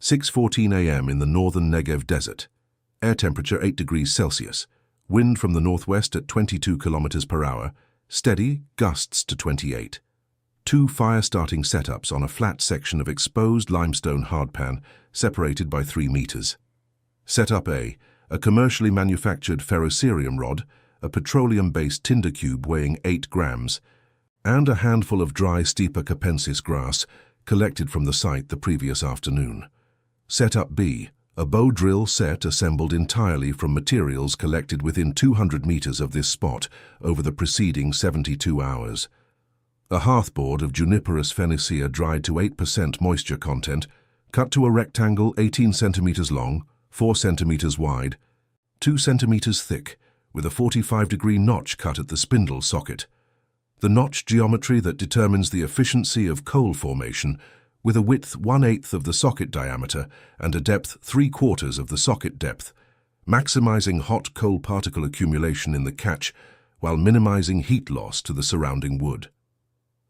6:14 a.m. in the northern Negev desert. Air temperature 8 degrees Celsius. Wind from the northwest at 22 kilometers per hour. Steady, gusts to 28. 2 fire-starting setups on a flat section of exposed limestone hardpan, separated by 3 meters. Setup A, a commercially manufactured ferrocerium rod, a petroleum-based tinder cube weighing 8 grams, and a handful of dry Stipa capensis grass collected from the site the previous afternoon. Setup B, a bow drill set assembled entirely from materials collected within 200 meters of this spot over the preceding 72 hours. A hearthboard of Juniperus phoenicea dried to 8% moisture content, cut to a rectangle 18 centimeters long, 4 centimeters wide, 2 centimeters thick, with a 45-degree notch cut at the spindle socket. The notch geometry that determines the efficiency of coal formation, with a width 1/8 of the socket diameter and a depth 3/4 of the socket depth, maximizing hot coal particle accumulation in the catch while minimizing heat loss to the surrounding wood.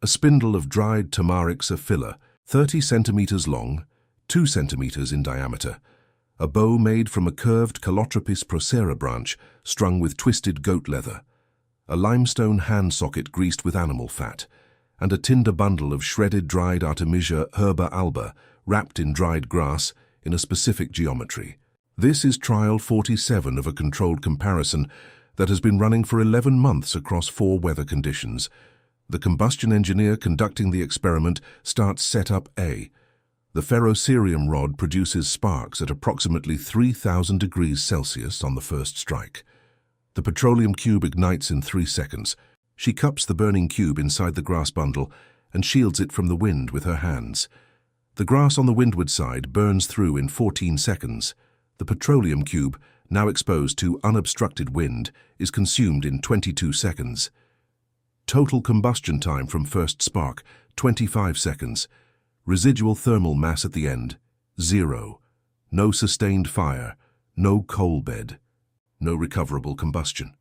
A spindle of dried Tamarix aphylla, 30 centimeters long, 2 centimeters in diameter. A bow made from a curved Calotropis procera branch strung with twisted goat leather. A limestone hand socket greased with animal fat, and a tinder bundle of shredded dried Artemisia herba alba wrapped in dried grass in a specific geometry. This is trial 47 of a controlled comparison that has been running for 11 months across 4 weather conditions. The combustion engineer conducting the experiment starts setup A. The ferrocerium rod produces sparks at approximately 3,000 degrees Celsius on the first strike. The petroleum cube ignites in 3 seconds. She cups the burning cube inside the grass bundle and shields it from the wind with her hands. The grass on the windward side burns through in 14 seconds. The petroleum cube, now exposed to unobstructed wind, is consumed in 22 seconds. Total combustion time from first spark, 25 seconds. Residual thermal mass at the end, 0. No sustained fire, no coal bed, no recoverable combustion.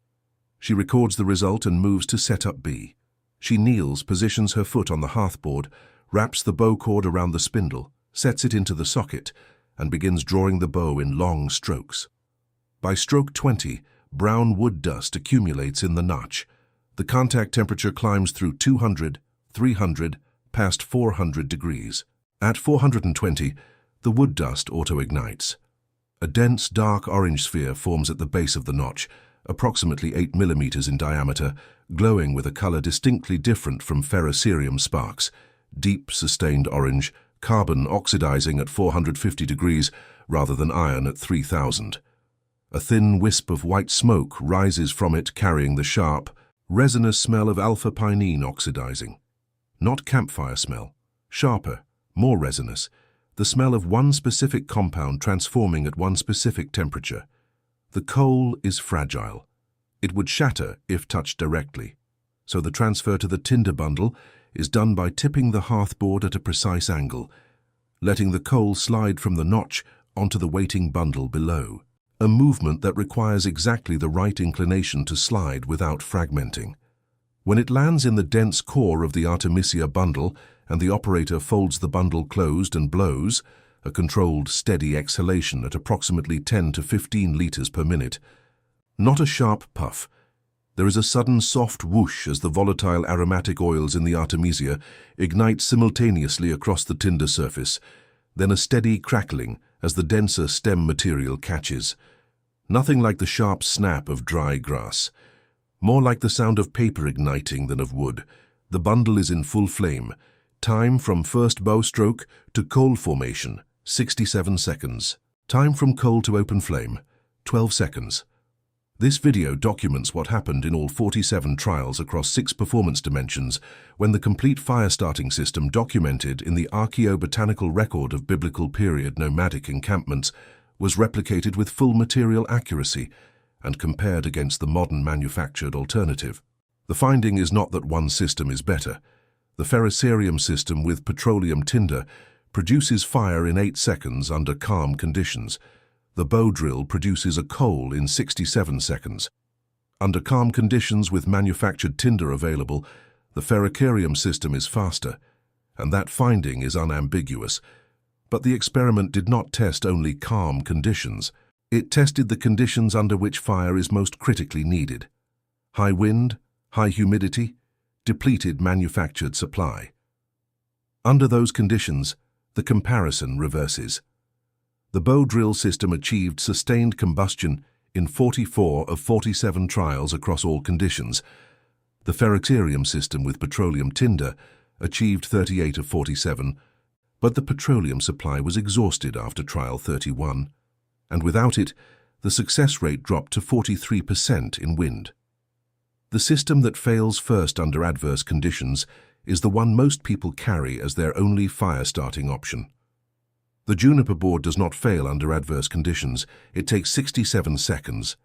She records the result and moves to setup B. She kneels, positions her foot on the hearthboard, wraps the bow cord around the spindle, sets it into the socket, and begins drawing the bow in long strokes. By stroke 20, brown wood dust accumulates in the notch. The contact temperature climbs through 200, 300, past 400 degrees. At 420, the wood dust auto-ignites. A dense, dark orange sphere forms at the base of the notch, approximately 8 millimeters in diameter, glowing with a color distinctly different from ferrocerium sparks, deep, sustained orange, carbon oxidizing at 450 degrees rather than iron at 3,000. A thin wisp of white smoke rises from it, carrying the sharp, resinous smell of alpha-pinene oxidizing. Not campfire smell, sharper, more resinous, the smell of one specific compound transforming at one specific temperature. The coal is fragile. It would shatter if touched directly, so the transfer to the tinder bundle is done by tipping the hearthboard at a precise angle, letting the coal slide from the notch onto the waiting bundle below, a movement that requires exactly the right inclination to slide without fragmenting. When it lands in the dense core of the Artemisia bundle and the operator folds the bundle closed and blows, a controlled, steady exhalation at approximately 10 to 15 liters per minute. Not a sharp puff. There is a sudden soft whoosh as the volatile aromatic oils in the Artemisia ignite simultaneously across the tinder surface, then a steady crackling as the denser stem material catches. Nothing like the sharp snap of dry grass. More like the sound of paper igniting than of wood. The bundle is in full flame. Time from first bow stroke to coal formation, 67 seconds. Time from coal to open flame, 12 seconds. This video documents what happened in all 47 trials across 6 performance dimensions when the complete fire starting system documented in the archaeobotanical record of biblical period nomadic encampments was replicated with full material accuracy and compared against the modern manufactured alternative. The finding is not that one system is better. The ferrocerium system with petroleum tinder produces fire in 8 seconds under calm conditions. The bow drill produces a coal in 67 seconds. Under calm conditions with manufactured tinder available, the ferrocerium system is faster, and that finding is unambiguous. But the experiment did not test only calm conditions. It tested the conditions under which fire is most critically needed: high wind, high humidity, depleted manufactured supply. Under those conditions, the comparison reverses. The bow drill system achieved sustained combustion in 44 of 47 trials across all conditions. The ferroxerium system with petroleum tinder achieved 38 of 47, but the petroleum supply was exhausted after trial 31, and without it, the success rate dropped to 43% in wind. The system that fails first under adverse conditions is the one most people carry as their only fire-starting option. The juniper board does not fail under adverse conditions. It takes 67 seconds.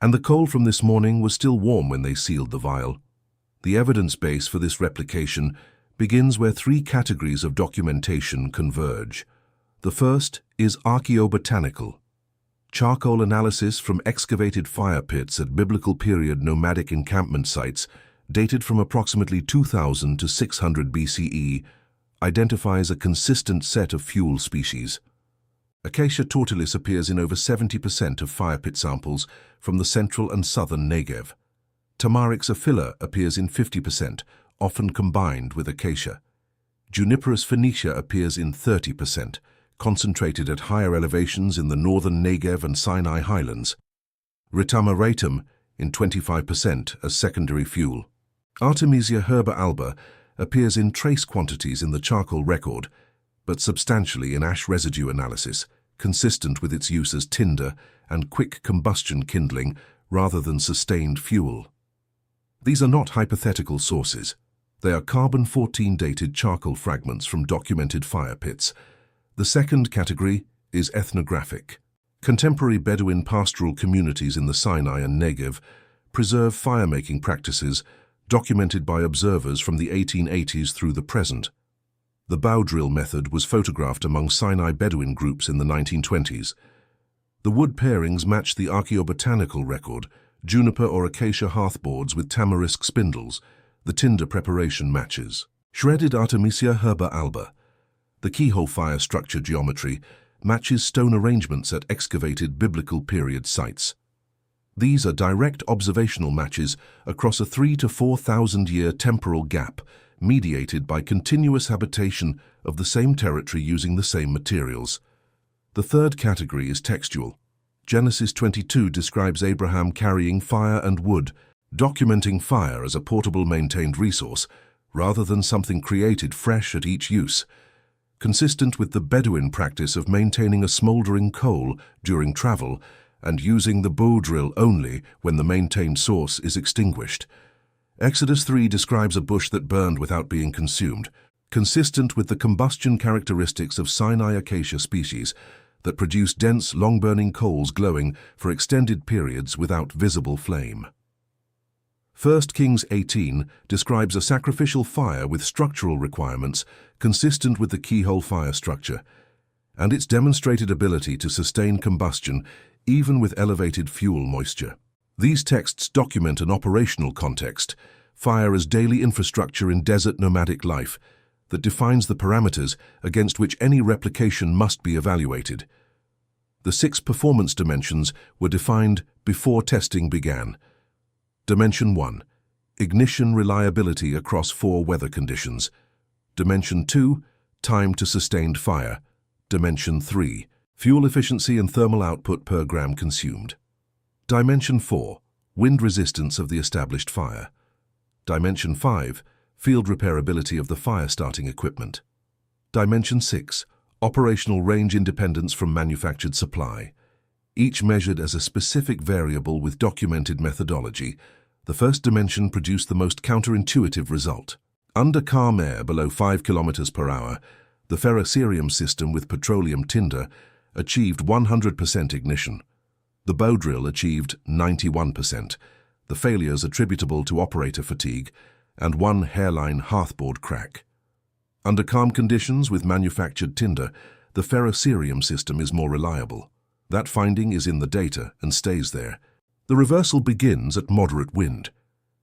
And the coal from this morning was still warm when they sealed the vial. The evidence base for this replication begins where three categories of documentation converge. The first is archaeobotanical. Charcoal analysis from excavated fire pits at biblical period nomadic encampment sites dated from approximately 2000 to 600 BCE identifies a consistent set of fuel species. Acacia tortilis appears in over 70% of fire pit samples from the central and southern Negev. Tamarix aphylla appears in 50%, often combined with acacia. Juniperus phoenicia appears in 30%, concentrated at higher elevations in the northern Negev and Sinai highlands. Rhytama ratum in 25% as secondary fuel. Artemisia herba alba appears in trace quantities in the charcoal record, but substantially in ash residue analysis, consistent with its use as tinder and quick combustion kindling rather than sustained fuel. These are not hypothetical sources. They are carbon-14 dated charcoal fragments from documented fire pits. The second category is ethnographic. Contemporary Bedouin pastoral communities in the Sinai and Negev preserve fire-making practices documented by observers from the 1880s through the present. The bow drill method was photographed among Sinai Bedouin groups in the 1920s. The wood pairings match the archaeobotanical record, juniper or acacia hearthboards with tamarisk spindles. The tinder preparation matches. Shredded Artemisia herba alba. The keyhole fire structure geometry matches stone arrangements at excavated biblical period sites. These are direct observational matches across a 3,000 to 4,000 year temporal gap, mediated by continuous habitation of the same territory using the same materials. The third category is textual. Genesis 22 describes Abraham carrying fire and wood, documenting fire as a portable maintained resource, rather than something created fresh at each use. Consistent with the Bedouin practice of maintaining a smoldering coal during travel and using the bow drill only when the maintained source is extinguished. Exodus 3 describes a bush that burned without being consumed, consistent with the combustion characteristics of Sinai acacia species that produce dense, long-burning coals glowing for extended periods without visible flame. 1 Kings 18 describes a sacrificial fire with structural requirements consistent with the keyhole fire structure, and its demonstrated ability to sustain combustion even with elevated fuel moisture. These texts document an operational context, fire as daily infrastructure in desert nomadic life, that defines the parameters against which any replication must be evaluated. The 6 performance dimensions were defined before testing began. Dimension 1, ignition reliability across 4 weather conditions. Dimension 2, time to sustained fire. Dimension 3, fuel efficiency and thermal output per gram consumed. Dimension 4, wind resistance of the established fire. Dimension 5, field repairability of the fire-starting equipment. Dimension 6, operational range independence from manufactured supply. Each measured as a specific variable with documented methodology. The first dimension produced the most counterintuitive result. Under calm air below 5 km per hour, the ferroxerium system with petroleum tinder achieved 100% ignition. The bow drill achieved 91%, the failures attributable to operator fatigue, and 1 hairline hearthboard crack. Under calm conditions with manufactured tinder, the ferroxerium system is more reliable. That finding is in the data and stays there. The reversal begins at moderate wind.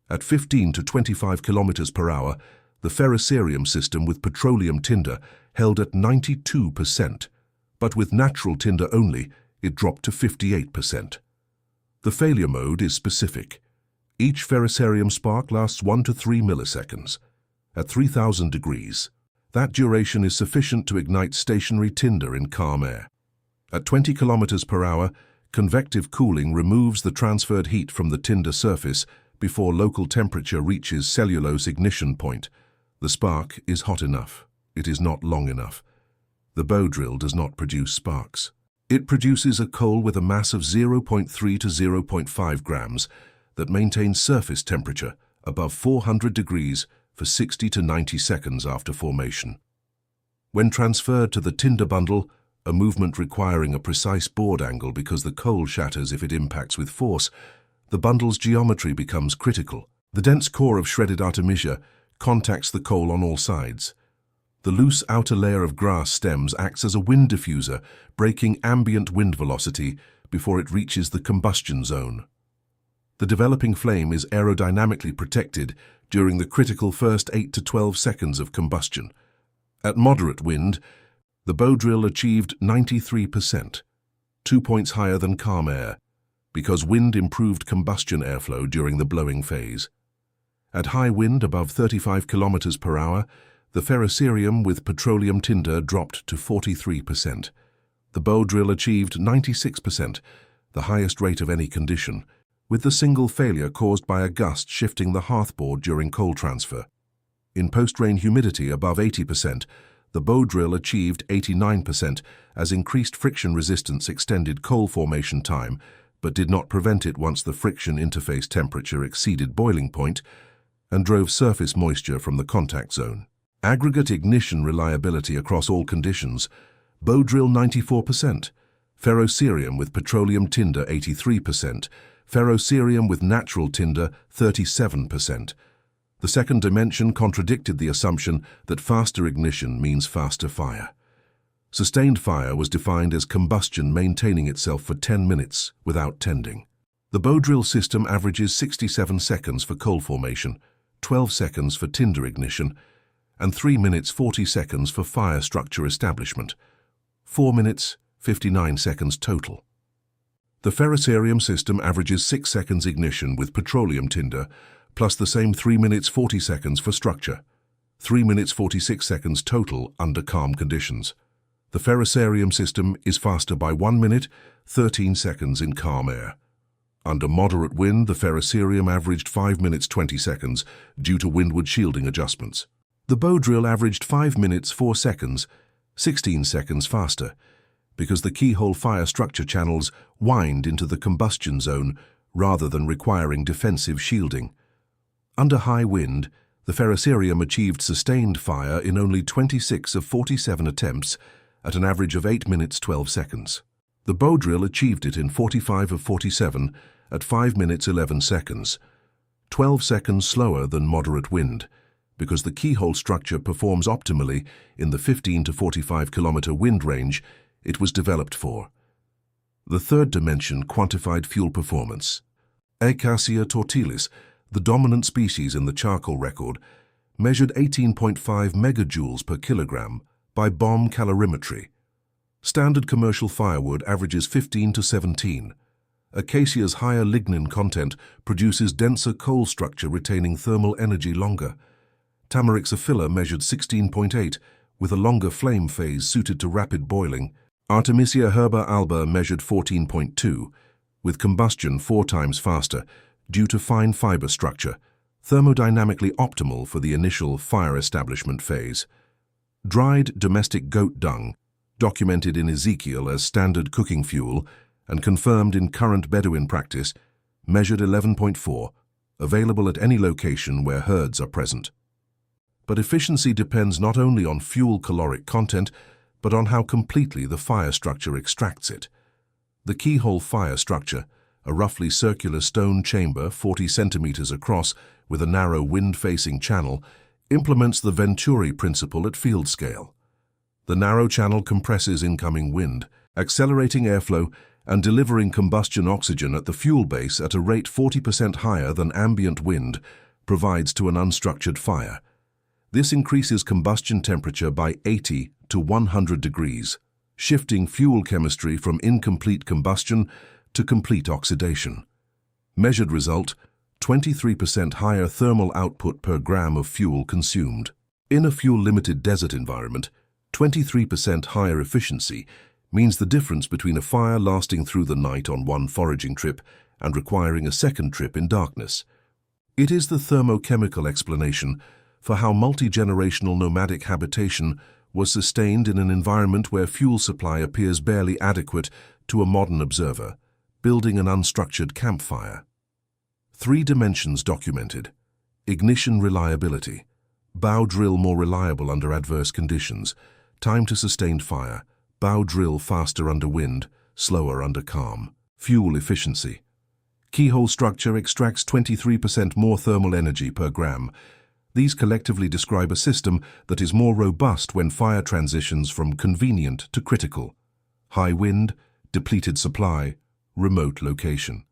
At 15 to 25 km per hour, the ferroxerium system with petroleum tinder held at 92%, but with natural tinder only, it dropped to 58%. The failure mode is specific. Each ferrocerium spark lasts 1 to 3 milliseconds. At 3000 degrees, that duration is sufficient to ignite stationary tinder in calm air. At 20 kilometers per hour, convective cooling removes the transferred heat from the tinder surface before local temperature reaches cellulose ignition point. The spark is hot enough. It is not long enough. The bow drill does not produce sparks. It produces a coal with a mass of 0.3 to 0.5 grams that maintains surface temperature above 400 degrees for 60 to 90 seconds after formation. When transferred to the tinder bundle, a movement requiring a precise board angle because the coal shatters if it impacts with force, the bundle's geometry becomes critical. The dense core of shredded artemisia contacts the coal on all sides. The loose outer layer of grass stems acts as a wind diffuser, breaking ambient wind velocity before it reaches the combustion zone. The developing flame is aerodynamically protected during the critical first 8 to 12 seconds of combustion. At moderate wind, the bow drill achieved 93%, 2 points higher than calm air, because wind improved combustion airflow during the blowing phase. At high wind above 35 kilometers per hour, the ferrocerium with petroleum tinder dropped to 43%. The bow drill achieved 96%, the highest rate of any condition, with the single failure caused by a gust shifting the hearthboard during coal transfer. In post-rain humidity above 80%, the bow drill achieved 89% as increased friction resistance extended coal formation time, but did not prevent it once the friction interface temperature exceeded boiling point and drove surface moisture from the contact zone. Aggregate ignition reliability across all conditions: bow drill 94%, ferrocerium with petroleum tinder 83%, ferrocerium with natural tinder 37%. The second dimension contradicted the assumption that faster ignition means faster fire. Sustained fire was defined as combustion maintaining itself for 10 minutes without tending. The bow drill system averages 67 seconds for coal formation, 12 seconds for tinder ignition, and 3 minutes 40 seconds for fire structure establishment, 4 minutes 59 seconds total. The ferrocerium system averages 6 seconds ignition with petroleum tinder, plus the same 3 minutes 40 seconds for structure, 3 minutes 46 seconds total under calm conditions. The ferrocerium system is faster by 1 minute 13 seconds in calm air. Under moderate wind, the ferrocerium averaged 5 minutes 20 seconds due to windward shielding adjustments. The bow drill averaged 5 minutes 4 seconds, 16 seconds faster, because the keyhole fire structure channels wind into the combustion zone rather than requiring defensive shielding. Under high wind, the ferrocerium achieved sustained fire in only 26 of 47 attempts at an average of 8 minutes 12 seconds. The bow drill achieved it in 45 of 47 at 5 minutes 11 seconds, 12 seconds slower than moderate wind, because the keyhole structure performs optimally in the 15 to 45 kilometer wind range it was developed for. The third dimension quantified fuel performance. Acacia tortilis, the dominant species in the charcoal record, measured 18.5 megajoules per kilogram by bomb calorimetry. Standard commercial firewood averages 15 to 17. Acacia's higher lignin content produces denser coal structure retaining thermal energy longer. Tamarixophila measured 16.8, with a longer flame phase suited to rapid boiling. Artemisia herba alba measured 14.2, with combustion 4 times faster due to fine fiber structure, thermodynamically optimal for the initial fire establishment phase. Dried domestic goat dung, documented in Ezekiel as standard cooking fuel and confirmed in current Bedouin practice, measured 11.4, available at any location where herds are present. But efficiency depends not only on fuel caloric content, but on how completely the fire structure extracts it. The keyhole fire structure, a roughly circular stone chamber 40 centimeters across with a narrow wind-facing channel, implements the Venturi principle at field scale. The narrow channel compresses incoming wind, accelerating airflow and delivering combustion oxygen at the fuel base at a rate 40% higher than ambient wind provides to an unstructured fire. This increases combustion temperature by 80 to 100 degrees. shifting fuel chemistry from incomplete combustion to complete oxidation. Measured result, 23% higher thermal output per gram of fuel consumed. In a fuel-limited desert environment, 23% higher efficiency means the difference between a fire lasting through the night on one foraging trip and requiring a second trip in darkness. It is the thermochemical explanation for how multi-generational nomadic habitation was sustained in an environment where fuel supply appears barely adequate to a modern observer, building an unstructured campfire. 3 dimensions documented: ignition reliability, bow drill more reliable under adverse conditions, time to sustained fire, bow drill faster under wind, slower under calm, fuel efficiency. Keyhole structure extracts 23% more thermal energy per gram. These collectively describe a system that is more robust when fire transitions from convenient to critical. High wind, depleted supply, remote location.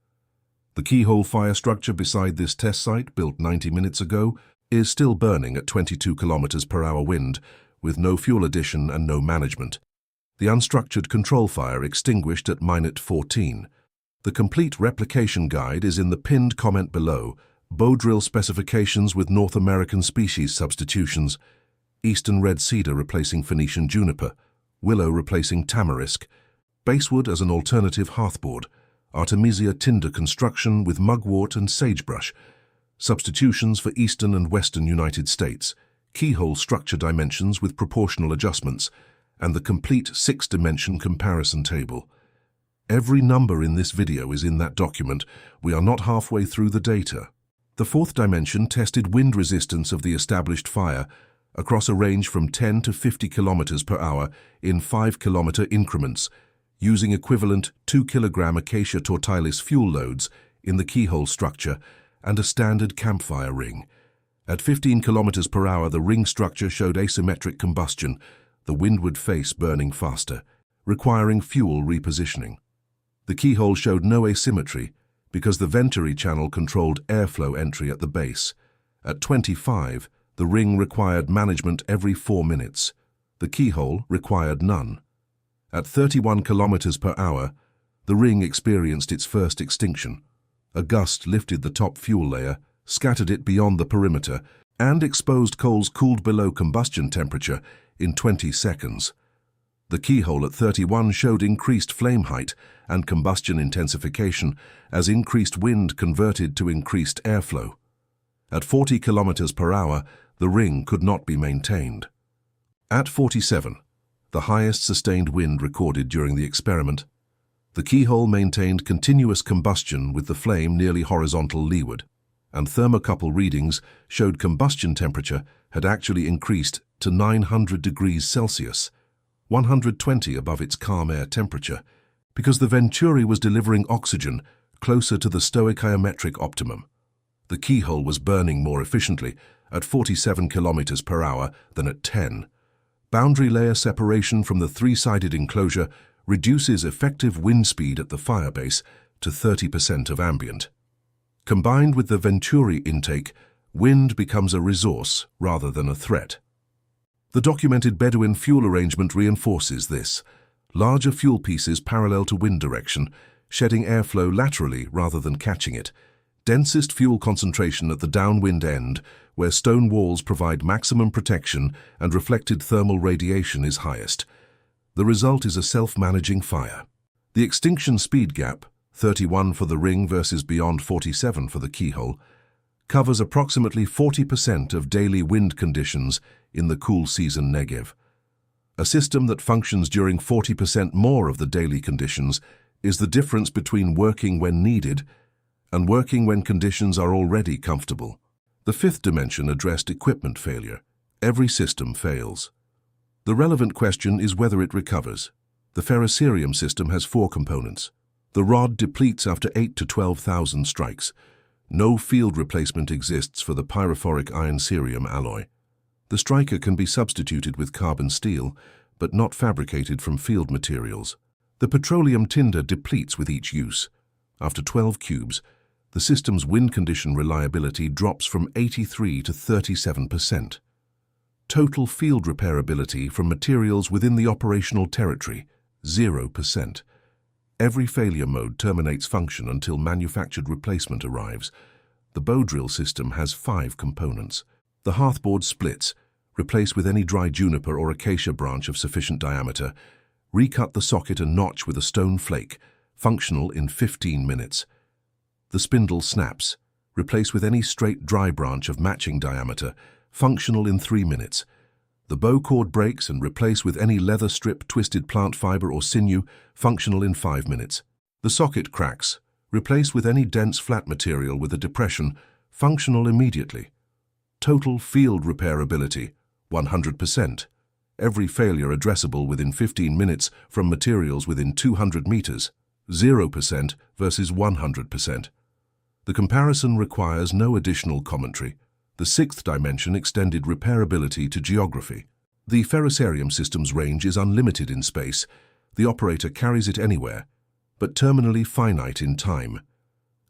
The keyhole fire structure beside this test site, built 90 minutes ago, is still burning at 22 km/h wind, with no fuel addition and no management. The unstructured control fire extinguished at minute 14. The complete replication guide is in the pinned comment below. Bow drill specifications with North American species substitutions: Eastern red cedar replacing Phoenician juniper, willow replacing tamarisk, basswood as an alternative hearthboard, Artemisia tinder construction with mugwort and sagebrush, substitutions for Eastern and Western United States, keyhole structure dimensions with proportional adjustments, and the complete 6-dimension comparison table. Every number in this video is in that document. We are not halfway through the data. The 4th dimension tested wind resistance of the established fire across a range from 10 to 50 km/h in 5-kilometer increments, using equivalent 2-kilogram acacia tortilis fuel loads in the keyhole structure and a standard campfire ring. At 15 km/h, the ring structure showed asymmetric combustion, the windward face burning faster, requiring fuel repositioning. The keyhole showed no asymmetry because the venturi channel controlled airflow entry at the base. At 25, the ring required management every 4 minutes. The keyhole required none. At 31 km/h, the ring experienced its first extinction. A gust lifted the top fuel layer, scattered it beyond the perimeter, and exposed coals cooled below combustion temperature in 20 seconds. The keyhole at 31 showed increased flame height and combustion intensification as increased wind converted to increased airflow. At 40 km/h, the ring could not be maintained. At 47, the highest sustained wind recorded during the experiment, the keyhole maintained continuous combustion with the flame nearly horizontal leeward, and thermocouple readings showed combustion temperature had actually increased to 900 degrees Celsius, 120 above its calm air temperature, because the venturi was delivering oxygen closer to the stoichiometric optimum. The keyhole was burning more efficiently at 47 km/h than at 10. Boundary layer separation from the 3-sided enclosure reduces effective wind speed at the firebase to 30% of ambient. Combined with the venturi intake, wind becomes a resource rather than a threat. The documented Bedouin fuel arrangement reinforces this. Larger fuel pieces parallel to wind direction, shedding airflow laterally rather than catching it. Densest fuel concentration at the downwind end, where stone walls provide maximum protection and reflected thermal radiation is highest. The result is a self-managing fire. The extinction speed gap, 31 for the ring versus beyond 47 for the keyhole, covers approximately 40% of daily wind conditions in the cool season Negev. A system that functions during 40% more of the daily conditions is the difference between working when needed and working when conditions are already comfortable. The 5th dimension addressed equipment failure. Every system fails. The relevant question is whether it recovers. The ferrocerium system has 4 components. The rod depletes after 8 to 12,000 strikes. No field replacement exists for the pyrophoric iron cerium alloy. The striker can be substituted with carbon steel, but not fabricated from field materials. The petroleum tinder depletes with each use. After 12 cubes, the system's wind condition reliability drops from 83 to 37%. Total field repairability from materials within the operational territory, 0%. Every failure mode terminates function until manufactured replacement arrives. The bow drill system has 5 components. The hearthboard splits. Replace with any dry juniper or acacia branch of sufficient diameter. Recut the socket and notch with a stone flake. Functional in 15 minutes. The spindle snaps. Replace with any straight dry branch of matching diameter. Functional in 3 minutes. The bow cord breaks and replace with any leather strip, twisted plant fiber or sinew. Functional in 5 minutes. The socket cracks. Replace with any dense flat material with a depression. Functional immediately. Total field repairability, 100%. Every failure addressable within 15 minutes from materials within 200 meters, 0% versus 100%. The comparison requires no additional commentary. The 6th dimension extended repairability to geography. The ferrocerium system's range is unlimited in space. The operator carries it anywhere, but terminally finite in time.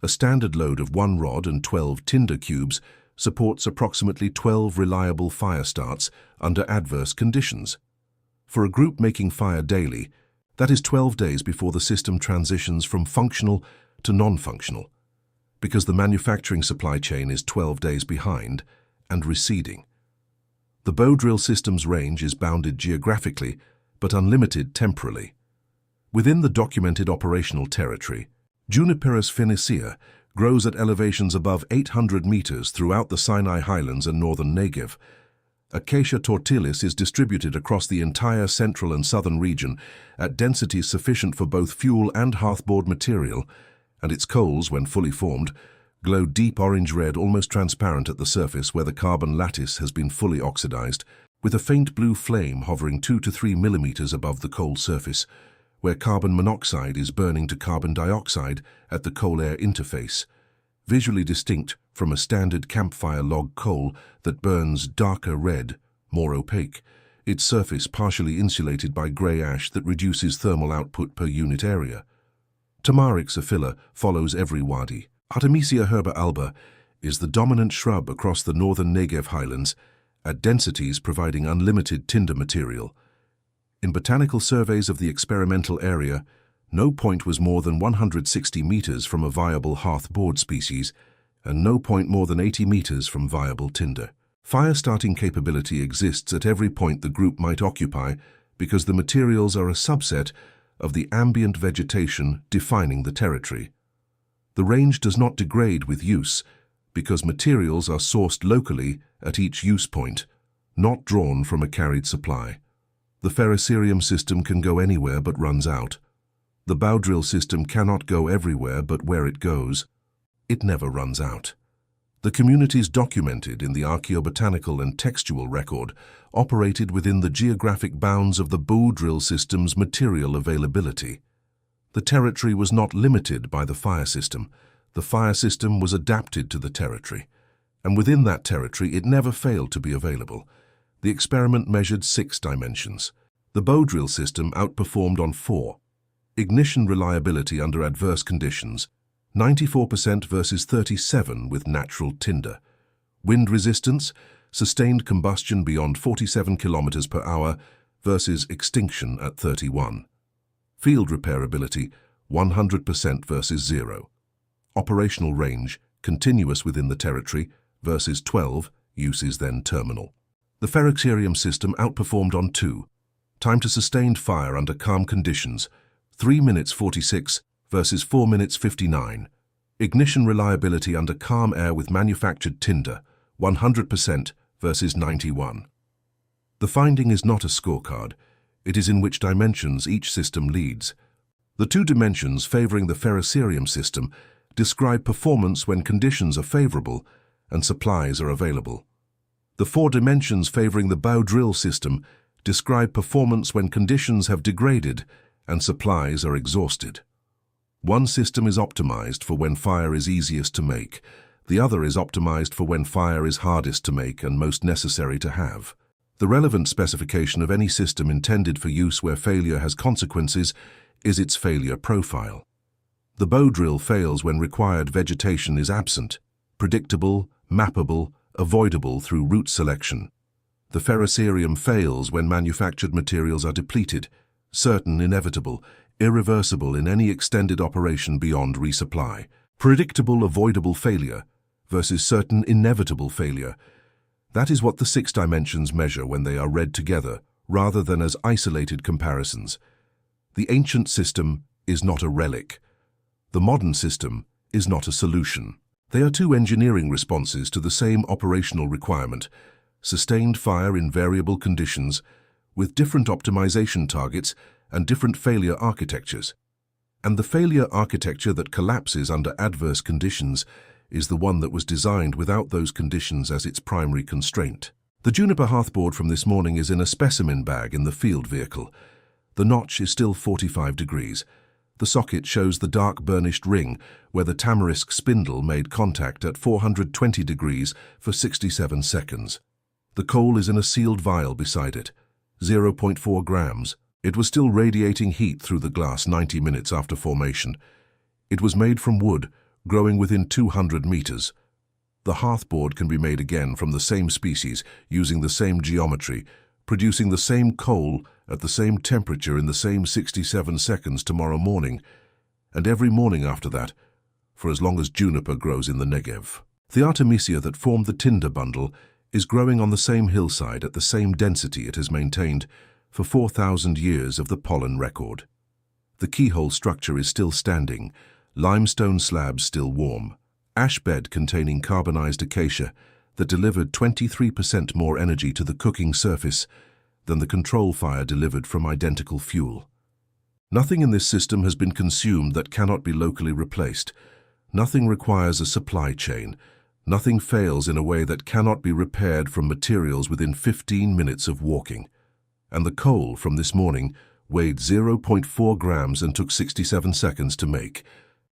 A standard load of 1 rod and 12 tinder cubes supports approximately 12 reliable fire starts under adverse conditions. For a group making fire daily, that is 12 days before the system transitions from functional to non-functional, because the manufacturing supply chain is 12 days behind and receding. The bow drill system's range is bounded geographically, but unlimited temporally. Within the documented operational territory, Juniperus phoenicea grows at elevations above 800 meters throughout the Sinai Highlands and northern Negev. Acacia tortilis is distributed across the entire central and southern region at densities sufficient for both fuel and hearthboard material, and its coals, when fully formed, glow deep orange-red, almost transparent at the surface where the carbon lattice has been fully oxidized, with a faint blue flame hovering 2 to 3 millimeters above the coal surface, where carbon monoxide is burning to carbon dioxide at the coal-air interface, visually distinct from a standard campfire log coal that burns darker red, more opaque, its surface partially insulated by grey ash that reduces thermal output per unit area. Tamarix aphylla follows every wadi. Artemisia herba alba is the dominant shrub across the northern Negev highlands, at densities providing unlimited tinder material. In botanical surveys of the experimental area, no point was more than 160 meters from a viable hearth-board species, and no point more than 80 meters from viable tinder. Fire-starting capability exists at every point the group might occupy because the materials are a subset of the ambient vegetation defining the territory. The range does not degrade with use because materials are sourced locally at each use point, not drawn from a carried supply. The ferrocerium system can go anywhere but runs out. The bow drill system cannot go everywhere, but where it goes, it never runs out. The communities documented in the archaeobotanical and textual record operated within the geographic bounds of the bow drill system's material availability. The territory was not limited by the fire system. The fire system was adapted to the territory, and within that territory it never failed to be available. The experiment measured 6 dimensions. The bow drill system outperformed on 4. Ignition reliability under adverse conditions, 94% versus 37% with natural tinder. Wind resistance, sustained combustion beyond 47 kilometers per hour versus extinction at 31. Field repairability, 100% versus 0. Operational range, continuous within the territory versus 12, use is then terminal. The ferrocerium system outperformed on 2. Time to sustained fire under calm conditions, 3 minutes 46 versus 4 minutes 59. Ignition reliability under calm air with manufactured tinder, 100% versus 91. The finding is not a scorecard. It is in which dimensions each system leads. The 2 dimensions favoring the ferrocerium system describe performance when conditions are favorable and supplies are available. The 4 dimensions favoring the bow drill system describe performance when conditions have degraded and supplies are exhausted. One system is optimized for when fire is easiest to make. The other is optimized for when fire is hardest to make and most necessary to have. The relevant specification of any system intended for use where failure has consequences is its failure profile. The bow drill fails when required vegetation is absent, predictable, mappable, avoidable through route selection. The ferrocerium fails when manufactured materials are depleted, certain, inevitable, irreversible in any extended operation beyond resupply. Predictable, avoidable failure versus certain, inevitable failure. That is what the 6 dimensions measure when they are read together, rather than as isolated comparisons. The ancient system is not a relic. The modern system is not a solution. They are 2 engineering responses to the same operational requirement: sustained fire in variable conditions, with different optimization targets and different failure architectures. And the failure architecture that collapses under adverse conditions is the one that was designed without those conditions as its primary constraint. The juniper hearthboard from this morning is in a specimen bag in the field vehicle. The notch is still 45 degrees. The socket shows the dark burnished ring where the tamarisk spindle made contact at 420 degrees for 67 seconds. The coal is in a sealed vial beside it, 0.4 grams. It was still radiating heat through the glass 90 minutes after formation. It was made from wood, growing within 200 meters. The hearthboard can be made again from the same species, using the same geometry, producing the same coal at the same temperature in the same 67 seconds tomorrow morning, and every morning after that, for as long as juniper grows in the Negev. The Artemisia that formed the tinder bundle is growing on the same hillside at the same density it has maintained for 4,000 years of the pollen record. The keyhole structure is still standing, limestone slabs still warm, ash bed containing carbonized acacia that delivered 23% more energy to the cooking surface than the control fire delivered from identical fuel. Nothing in this system has been consumed that cannot be locally replaced. Nothing requires a supply chain. Nothing fails in a way that cannot be repaired from materials within 15 minutes of walking. And the coal from this morning weighed 0.4 grams and took 67 seconds to make.